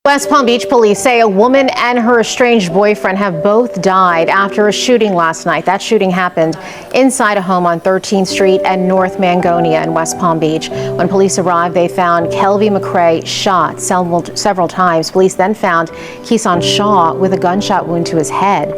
West Palm Beach police say a woman and her estranged boyfriend have both died after a shooting last night. That shooting happened inside a home on 13th Street and North Mangonia in West Palm Beach. When police arrived, they found Kelvi McCrae shot several times. Police then found Keeson Shaw with a gunshot wound to his head.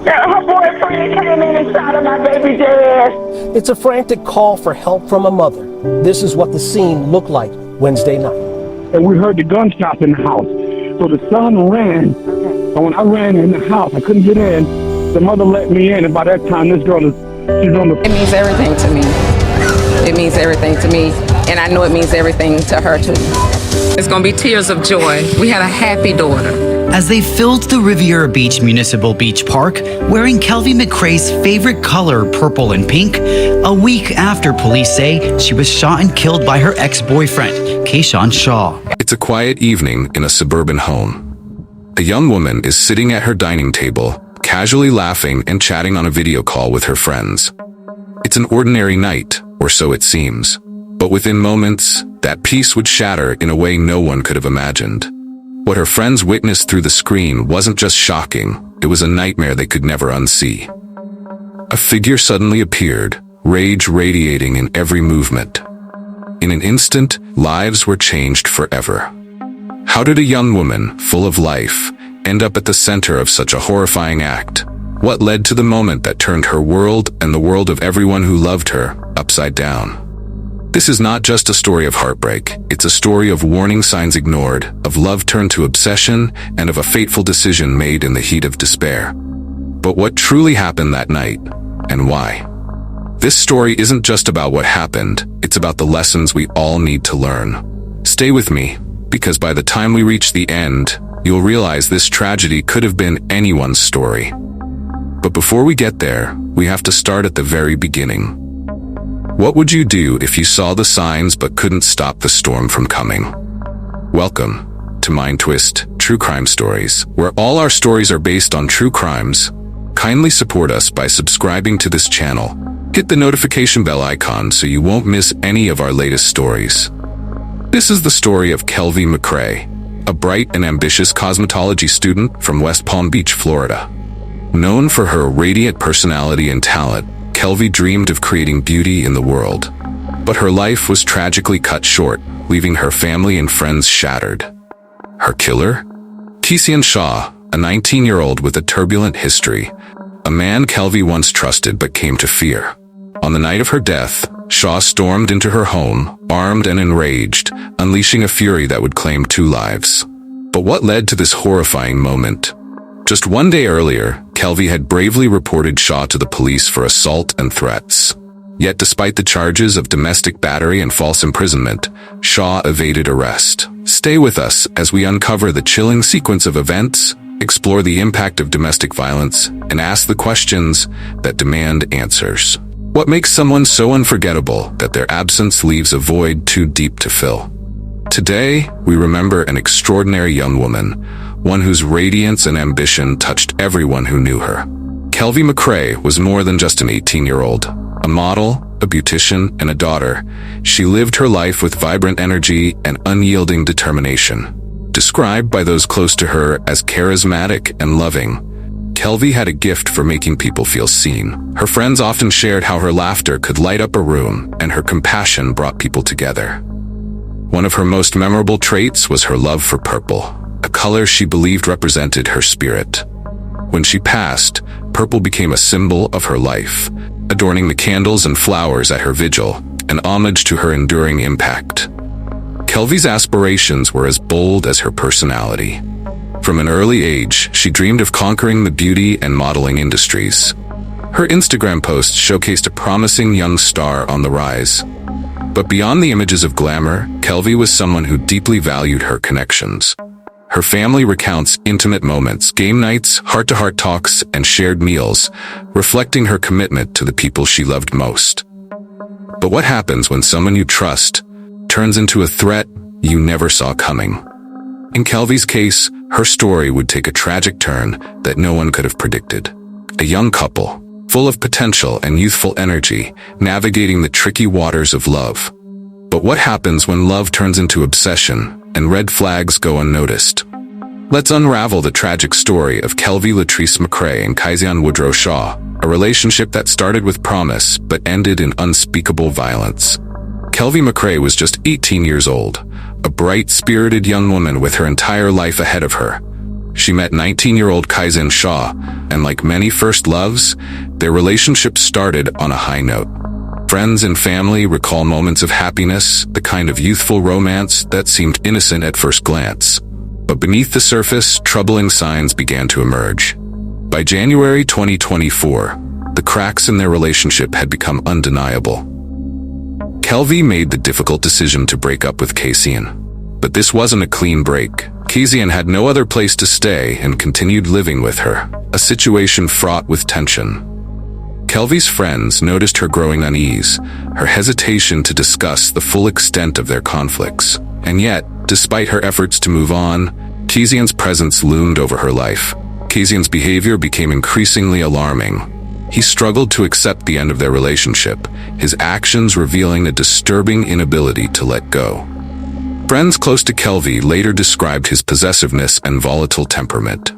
Her boyfriend came in and shot at my baby dad. It's a frantic call for help from a mother. This is what the scene looked like Wednesday night. And we heard the gunshots in the house. So the son ran. And when I ran in the house, I couldn't get in. The mother let me in, and by that time, this girl she's on the... It means everything to me. It means everything to me, and I know it means everything to her too. It's gonna be tears of joy. We had a happy daughter. As they filled the Riviera Beach Municipal Beach Park, wearing Kelvi McCrae's favorite color, purple and pink, a week after police say she was shot and killed by her ex-boyfriend, Keeson Shaw. It's a quiet evening in a suburban home. A young woman is sitting at her dining table, casually laughing and chatting on a video call with her friends. It's an ordinary night, or so it seems. But within moments, that peace would shatter in a way no one could have imagined. What her friends witnessed through the screen wasn't just shocking, it was a nightmare they could never unsee. A figure suddenly appeared, rage radiating in every movement. In an instant, lives were changed forever. How did a young woman, full of life, end up at the center of such a horrifying act? What led to the moment that turned her world and the world of everyone who loved her upside down? This is not just a story of heartbreak, it's a story of warning signs ignored, of love turned to obsession, and of a fateful decision made in the heat of despair. But what truly happened that night, and why? This story isn't just about what happened, it's about the lessons we all need to learn. Stay with me, because by the time we reach the end, you'll realize this tragedy could have been anyone's story. But before we get there, we have to start at the very beginning. What would you do if you saw the signs but couldn't stop the storm from coming? Welcome to Mind Twist True Crime Stories, where all our stories are based on true crimes. Kindly support us by subscribing to this channel. Hit the notification bell icon so you won't miss any of our latest stories. This is the story of Kelvi McCrae, a bright and ambitious cosmetology student from West Palm Beach, Florida. Known for her radiant personality and talent, Kelvi dreamed of creating beauty in the world. But her life was tragically cut short, leaving her family and friends shattered. Her killer? Keeson Shaw, a 19-year-old with a turbulent history, a man Kelvi once trusted but came to fear. On the night of her death, Shaw stormed into her home, armed and enraged, unleashing a fury that would claim 2 lives. But what led to this horrifying moment? Just one day earlier, Kelvi had bravely reported Shaw to the police for assault and threats. Yet despite the charges of domestic battery and false imprisonment, Shaw evaded arrest. Stay with us as we uncover the chilling sequence of events, explore the impact of domestic violence, and ask the questions that demand answers. What makes someone so unforgettable that their absence leaves a void too deep to fill? Today, we remember an extraordinary young woman, one whose radiance and ambition touched everyone who knew her. Kelvi McCrae was more than just an 18-year-old. A model, a beautician, and a daughter, she lived her life with vibrant energy and unyielding determination. Described by those close to her as charismatic and loving, Kelvi had a gift for making people feel seen. Her friends often shared how her laughter could light up a room, and her compassion brought people together. One of her most memorable traits was her love for purple, a color she believed represented her spirit. When she passed, purple became a symbol of her life, adorning the candles and flowers at her vigil, an homage to her enduring impact. Kelvi's aspirations were as bold as her personality. From an early age, she dreamed of conquering the beauty and modeling industries. Her Instagram posts showcased a promising young star on the rise. But beyond the images of glamour, Kelvi was someone who deeply valued her connections. Her family recounts intimate moments, game nights, heart-to-heart talks, and shared meals, reflecting her commitment to the people she loved most. But what happens when someone you trust turns into a threat you never saw coming? In Kelvi's case, her story would take a tragic turn that no one could have predicted. A young couple, full of potential and youthful energy, navigating the tricky waters of love. But what happens when love turns into obsession and red flags go unnoticed. Let's unravel the tragic story of Kelvi Latrice McCrae and Kaizian Woodrow Shaw, a relationship that started with promise but ended in unspeakable violence. Kelvi McCrae was just 18 years old, a bright-spirited young woman with her entire life ahead of her. She met 19-year-old Kaizian Shaw, and like many first loves, their relationship started on a high note. Friends and family recall moments of happiness, the kind of youthful romance that seemed innocent at first glance. But beneath the surface, troubling signs began to emerge. By January 2024, the cracks in their relationship had become undeniable. Kelvi made the difficult decision to break up with Kaizian. But this wasn't a clean break. Kaizian had no other place to stay and continued living with her, a situation fraught with tension. Kelvi's friends noticed her growing unease, her hesitation to discuss the full extent of their conflicts. And yet, despite her efforts to move on, Kaizian's presence loomed over her life. Kaizian's behavior became increasingly alarming. He struggled to accept the end of their relationship, his actions revealing a disturbing inability to let go. Friends close to Kelvi later described his possessiveness and volatile temperament.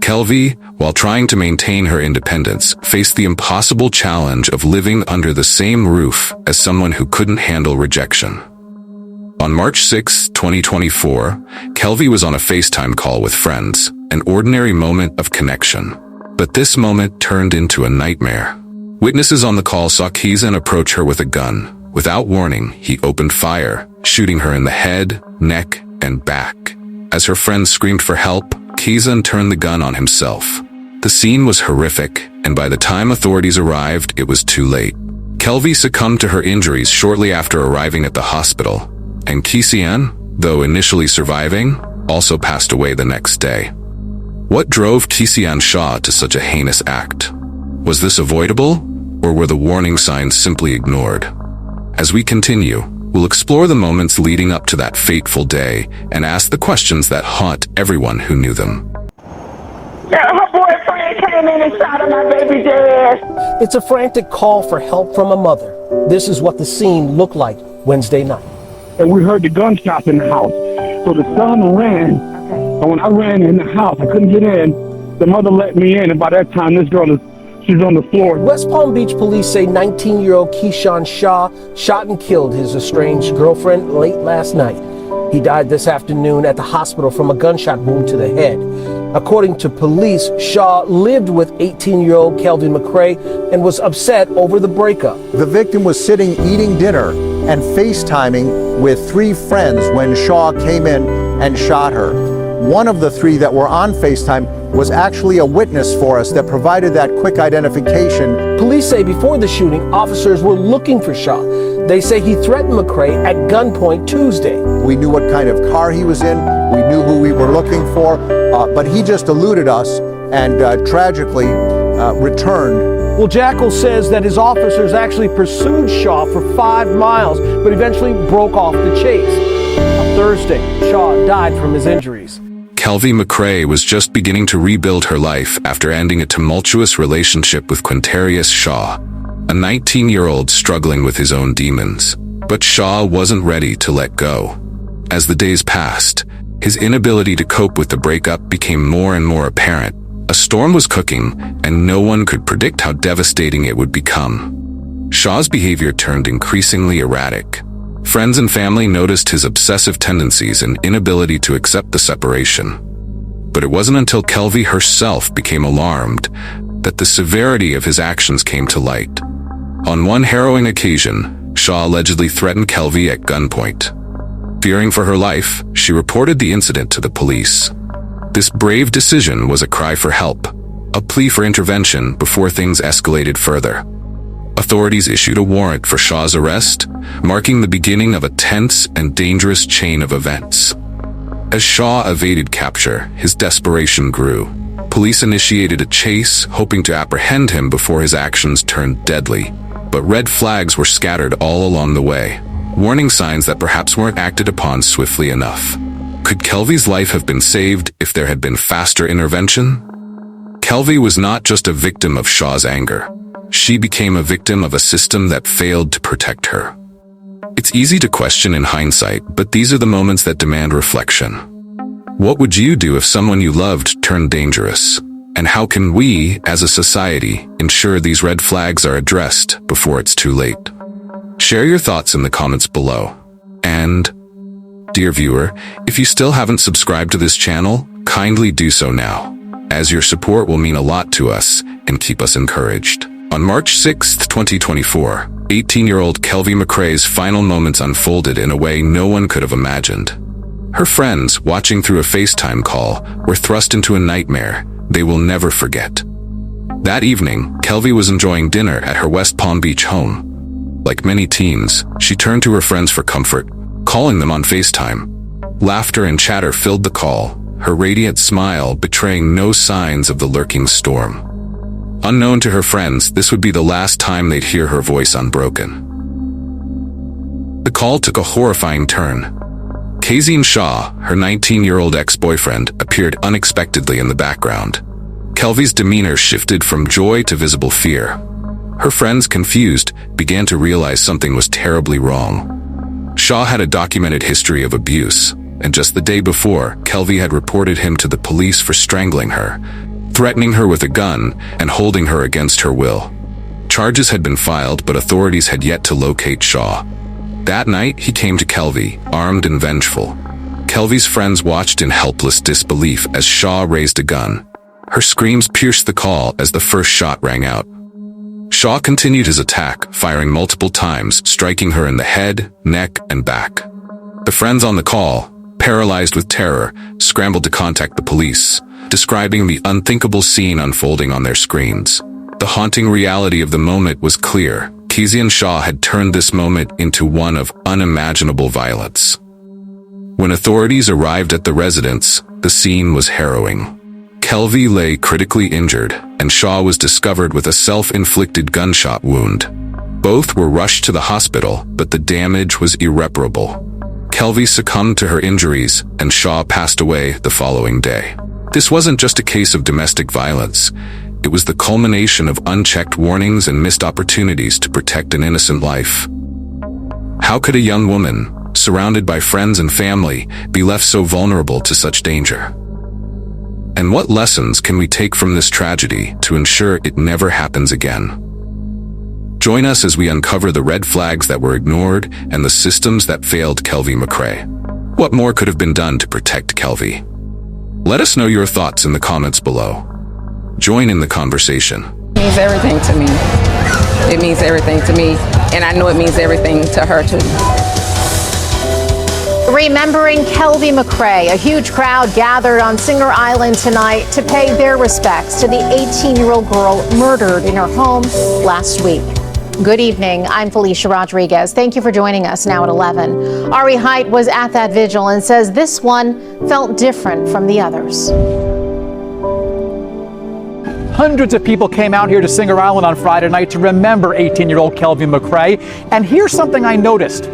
Kelvi, while trying to maintain her independence, faced the impossible challenge of living under the same roof as someone who couldn't handle rejection. On March 6, 2024, Kelvi was on a FaceTime call with friends, an ordinary moment of connection. But this moment turned into a nightmare. Witnesses on the call saw Kaizian approach her with a gun. Without warning, he opened fire, shooting her in the head, neck, and back. As her friends screamed for help, Kaizian turned the gun on himself. The scene was horrific, and by the time authorities arrived, it was too late. Kelvi succumbed to her injuries shortly after arriving at the hospital, and Kaizian, though initially surviving, also passed away the next day. What drove Kaizian Shaw to such a heinous act? Was this avoidable, or were the warning signs simply ignored? As we continue, we'll explore the moments leading up to that fateful day and ask the questions that haunt everyone who knew them. Her boyfriend came in and shot my baby dead. It's a frantic call for help from a mother. This is what the scene looked like Wednesday night. And we heard the gunshots in the house. So the son ran. And when I ran in the house, I couldn't get in. The mother let me in, and by that time, this girl she's on the floor. West Palm Beach police say 19-year-old Kaizian Shaw shot and killed his estranged girlfriend late last night. He died this afternoon at the hospital from a gunshot wound to the head. According to police, Shaw lived with 18-year-old Kelvi McCrae and was upset over the breakup. The victim was sitting eating dinner and FaceTiming with 3 friends when Shaw came in and shot her. One of the 3 that were on FaceTime was actually a witness for us that provided that quick identification. Police say before the shooting, officers were looking for Shaw. They say he threatened McCrae at gunpoint Tuesday. We knew what kind of car he was in. We knew who we were looking for, but he just eluded us and tragically returned. Well, Jackal says that his officers actually pursued Shaw for 5 miles, but eventually broke off the chase. On Thursday, Shaw died from his injuries. Kelvi McCrae was just beginning to rebuild her life after ending a tumultuous relationship with Quintarius Shaw, a 19-year-old struggling with his own demons. But Shaw wasn't ready to let go. As the days passed, his inability to cope with the breakup became more and more apparent. A storm was cooking, and no one could predict how devastating it would become. Shaw's behavior turned increasingly erratic. Friends and family noticed his obsessive tendencies and inability to accept the separation. But it wasn't until Kelvi herself became alarmed that the severity of his actions came to light. On one harrowing occasion, Shaw allegedly threatened Kelvi at gunpoint. Fearing for her life, she reported the incident to the police. This brave decision was a cry for help, a plea for intervention before things escalated further. Authorities issued a warrant for Shaw's arrest, marking the beginning of a tense and dangerous chain of events. As Shaw evaded capture, his desperation grew. Police initiated a chase, hoping to apprehend him before his actions turned deadly. But red flags were scattered all along the way, warning signs that perhaps weren't acted upon swiftly enough. Could Kelvi's life have been saved if there had been faster intervention? Kelvi was not just a victim of Shaw's anger. She became a victim of a system that failed to protect her. It's easy to question in hindsight, but these are the moments that demand reflection. What would you do if someone you loved turned dangerous? And how can we, as a society, ensure these red flags are addressed before it's too late? Share your thoughts in the comments below. And, dear viewer, if you still haven't subscribed to this channel, kindly do so now, as your support will mean a lot to us and keep us encouraged. On March 6, 2024, 18-year-old Kelvi McCrae's final moments unfolded in a way no one could have imagined. Her friends, watching through a FaceTime call, were thrust into a nightmare they will never forget. That evening, Kelvi was enjoying dinner at her West Palm Beach home. Like many teens, she turned to her friends for comfort, calling them on FaceTime. Laughter and chatter filled the call, her radiant smile betraying no signs of the lurking storm. Unknown to her friends, this would be the last time they'd hear her voice unbroken. The call took a horrifying turn. Kazine Shaw, her 19-year-old ex-boyfriend, appeared unexpectedly in the background. Kelvi's demeanor shifted from joy to visible fear. Her friends, confused, began to realize something was terribly wrong. Shaw had a documented history of abuse, and just the day before, Kelvi had reported him to the police for strangling her, threatening her with a gun, and holding her against her will. Charges had been filed, but authorities had yet to locate Shaw. That night, he came to Kelvi, armed and vengeful. Kelvi's friends watched in helpless disbelief as Shaw raised a gun. Her screams pierced the call as the first shot rang out. Shaw continued his attack, firing multiple times, striking her in the head, neck, and back. The friends on the call, paralyzed with terror, scrambled to contact the police, describing the unthinkable scene unfolding on their screens. The haunting reality of the moment was clear. Kazine Shaw had turned this moment into one of unimaginable violence. When authorities arrived at the residence, the scene was harrowing. Kelvi lay critically injured, and Shaw was discovered with a self-inflicted gunshot wound. Both were rushed to the hospital, but the damage was irreparable. Kelvi succumbed to her injuries, and Shaw passed away the following day. This wasn't just a case of domestic violence. It was the culmination of unchecked warnings and missed opportunities to protect an innocent life. How could a young woman, surrounded by friends and family, be left so vulnerable to such danger? And what lessons can we take from this tragedy to ensure it never happens again? Join us as we uncover the red flags that were ignored and the systems that failed Kelvi McCrae. What more could have been done to protect Kelvi? Let us know your thoughts in the comments below. Join in the conversation. It means everything to me. It means everything to me, and I know it means everything to her too. Remembering Kelvi McCrae, a huge crowd gathered on Singer Island tonight to pay their respects to the 18-year-old girl murdered in her home last week. Good evening. I'm Felicia Rodriguez. Thank you for joining us now at 11. Ari Height was at that vigil and says this one felt different from the others. Hundreds of people came out here to Singer Island on Friday night to remember 18-year-old Kelvi McCrae. And here's something I noticed.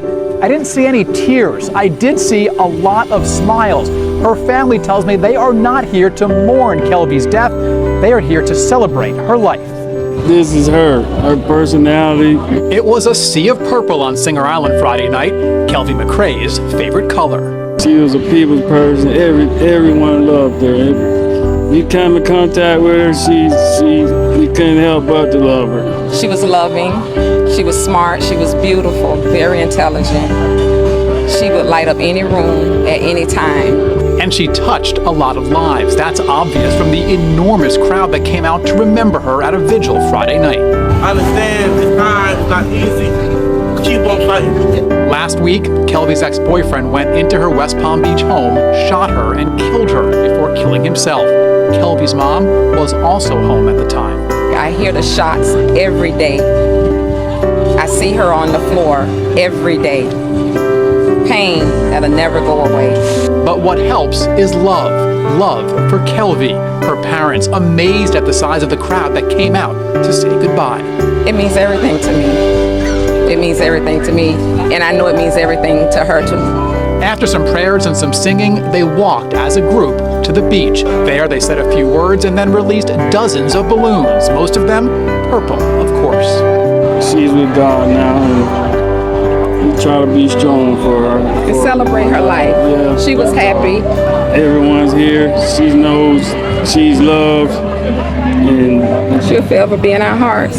I didn't see any tears. I did see a lot of smiles. Her family tells me they are not here to mourn Kelvi's death. They are here to celebrate her life. This is her personality. It was a sea of purple on Singer Island Friday night, Kelvi McCrae's favorite color. She was a people's person. Everyone loved her. You come in contact with her, we couldn't help but to love her. She was loving, she was smart, she was beautiful, very intelligent. She would light up any room at any time. And she touched a lot of lives. That's obvious from the enormous crowd that came out to remember her at a vigil Friday night. I understand it's hard, it's not easy. Keep on fighting. Last week, Kelvi's ex-boyfriend went into her West Palm Beach home, shot her, and killed her before killing himself. Kelvi's mom was also home at the time. I hear the shots every day. I see her on the floor every day. Pain that'll never go away. But what helps is love. Love for Kelvi. Her parents amazed at the size of the crowd that came out to say goodbye. It means everything to me. It means everything to me, and I know it means everything to her too. After some prayers and some singing, they walked as a group to the beach. There they said a few words and then released dozens of balloons, most of them purple, of course. She's with God now. We try to be strong for her. And celebrate her life. Yeah. She was happy. Everyone's here. She knows she's loved. And she'll forever be in our hearts.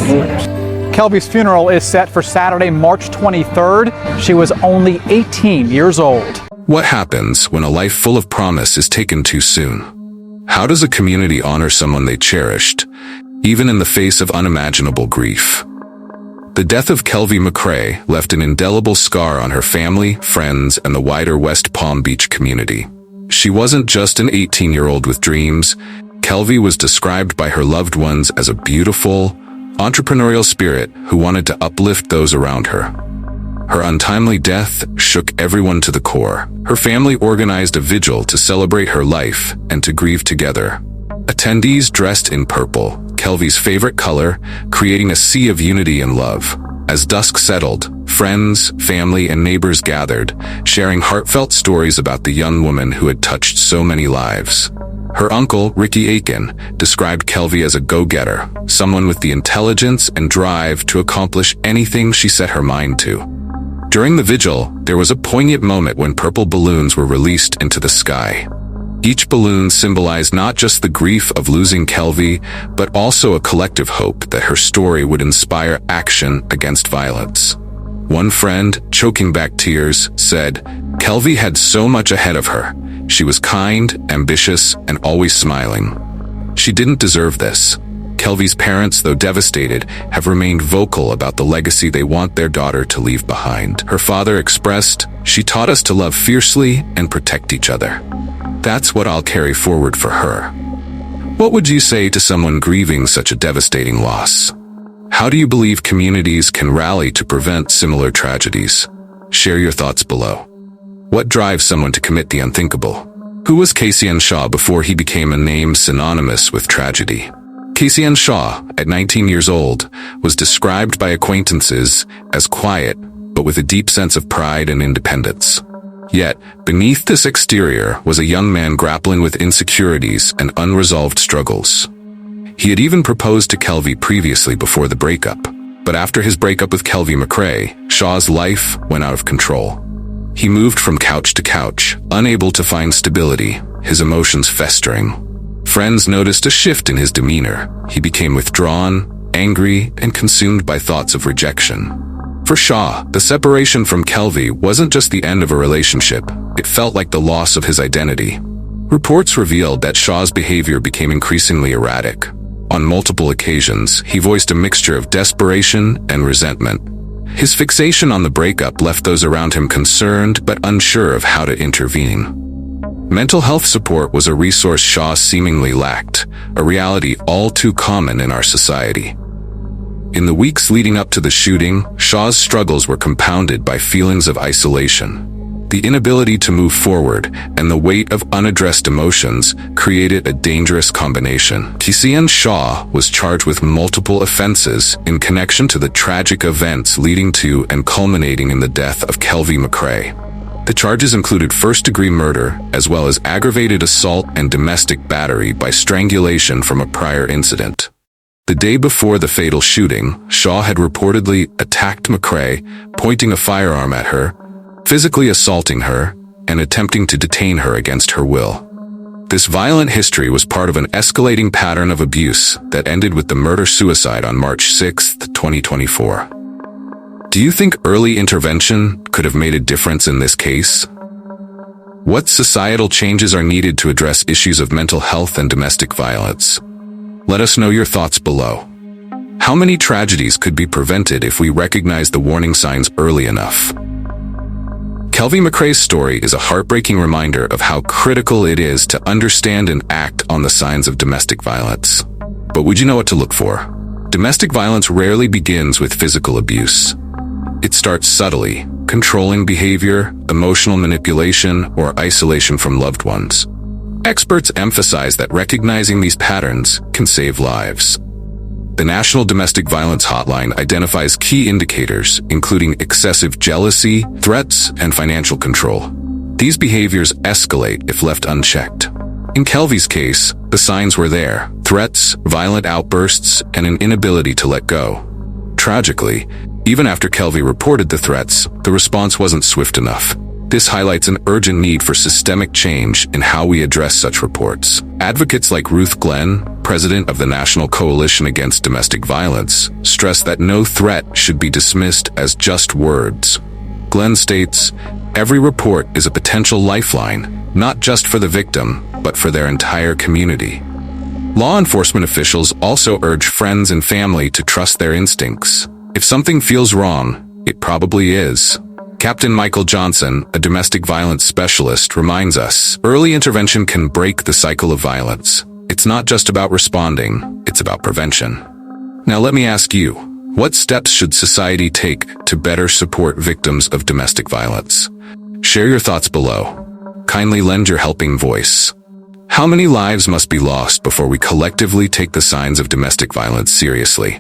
Kelvi's funeral is set for Saturday, March 23rd. She was only 18 years old. What happens when a life full of promise is taken too soon? How does a community honor someone they cherished, even in the face of unimaginable grief? The death of Kelvi McCrae left an indelible scar on her family, friends, and the wider West Palm Beach community. She wasn't just an 18-year-old with dreams. Kelvi was described by her loved ones as a beautiful, entrepreneurial spirit who wanted to uplift those around her. Her untimely death shook everyone to the core. Her family organized a vigil to celebrate her life and to grieve together. Attendees dressed in purple, Kelvi's favorite color, creating a sea of unity and love. As dusk settled, friends, family, and neighbors gathered, sharing heartfelt stories about the young woman who had touched so many lives. Her uncle, Ricky Aiken, described Kelvi as a go-getter, someone with the intelligence and drive to accomplish anything she set her mind to. During the vigil, there was a poignant moment when purple balloons were released into the sky. Each balloon symbolized not just the grief of losing Kelvi, but also a collective hope that her story would inspire action against violence. One friend, choking back tears, said, "Kelvi had so much ahead of her. She was kind, ambitious, and always smiling. She didn't deserve this." Kelvi's parents, though devastated, have remained vocal about the legacy they want their daughter to leave behind. Her father expressed, "She taught us to love fiercely and protect each other. That's what I'll carry forward for her." What would you say to someone grieving such a devastating loss? How do you believe communities can rally to prevent similar tragedies? Share your thoughts below. What drives someone to commit the unthinkable? Who was Cassian Shaw before he became a name synonymous with tragedy? Cassian Shaw, at 19 years old, was described by acquaintances as quiet, but with a deep sense of pride and independence. Yet, beneath this exterior was a young man grappling with insecurities and unresolved struggles. He had even proposed to Kelvi previously before the breakup, but after his breakup with Kelvi McCrae, Shaw's life went out of control. He moved from couch to couch, unable to find stability, his emotions festering. Friends noticed a shift in his demeanor. He became withdrawn, angry, and consumed by thoughts of rejection. For Shaw, the separation from Kelvi wasn't just the end of a relationship, it felt like the loss of his identity. Reports revealed that Shaw's behavior became increasingly erratic. On multiple occasions, he voiced a mixture of desperation and resentment. His fixation on the breakup left those around him concerned but unsure of how to intervene. Mental health support was a resource Shaw seemingly lacked, a reality all too common in our society. In the weeks leading up to the shooting, Shaw's struggles were compounded by feelings of isolation. The inability to move forward and the weight of unaddressed emotions created a dangerous combination. Cassian Shaw was charged with multiple offenses in connection to the tragic events leading to and culminating in the death of Kelvi McCrae. The charges included first-degree murder, as well as aggravated assault and domestic battery by strangulation from a prior incident. The day before the fatal shooting, Shaw had reportedly attacked McCrae, pointing a firearm at her, physically assaulting her, and attempting to detain her against her will. This violent history was part of an escalating pattern of abuse that ended with the murder-suicide on March 6, 2024. Do you think early intervention could have made a difference in this case? What societal changes are needed to address issues of mental health and domestic violence? Let us know your thoughts below. How many tragedies could be prevented if we recognize the warning signs early enough? Kelvi McCrae's story is a heartbreaking reminder of how critical it is to understand and act on the signs of domestic violence. But would you know what to look for? Domestic violence rarely begins with physical abuse. It starts subtly, controlling behavior, emotional manipulation, or isolation from loved ones. Experts emphasize that recognizing these patterns can save lives. The National Domestic Violence Hotline identifies key indicators, including excessive jealousy, threats, and financial control. These behaviors escalate if left unchecked. In Kelvi's case, the signs were there: threats, violent outbursts, and an inability to let go. Tragically, Even after Kelvi reported the threats, the response wasn't swift enough. This highlights an urgent need for systemic change in how we address such reports. Advocates like Ruth Glenn, president of the National Coalition Against Domestic Violence, stress that no threat should be dismissed as just words. Glenn states, "Every report is a potential lifeline, not just for the victim, but for their entire community." Law enforcement officials also urge friends and family to trust their instincts. If something feels wrong, it probably is. Captain Michael Johnson, a domestic violence specialist, reminds us, early intervention can break the cycle of violence. It's not just about responding, it's about prevention. Now let me ask you, what steps should society take to better support victims of domestic violence? Share your thoughts below. Kindly lend your helping voice. How many lives must be lost before we collectively take the signs of domestic violence seriously?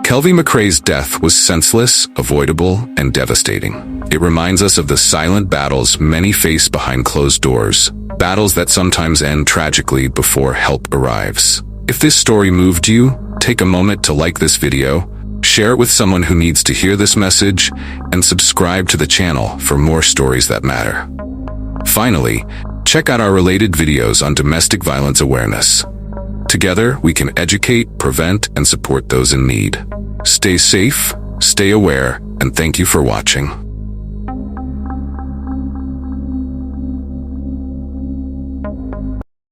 Kelvi McCrae's death was senseless, avoidable, and devastating. It reminds us of the silent battles many face behind closed doors, battles that sometimes end tragically before help arrives. If this story moved you, take a moment to like this video, share it with someone who needs to hear this message, and subscribe to the channel for more stories that matter. Finally, check out our related videos on domestic violence awareness. Together, we can educate, prevent, and support those in need. Stay safe, stay aware, and thank you for watching.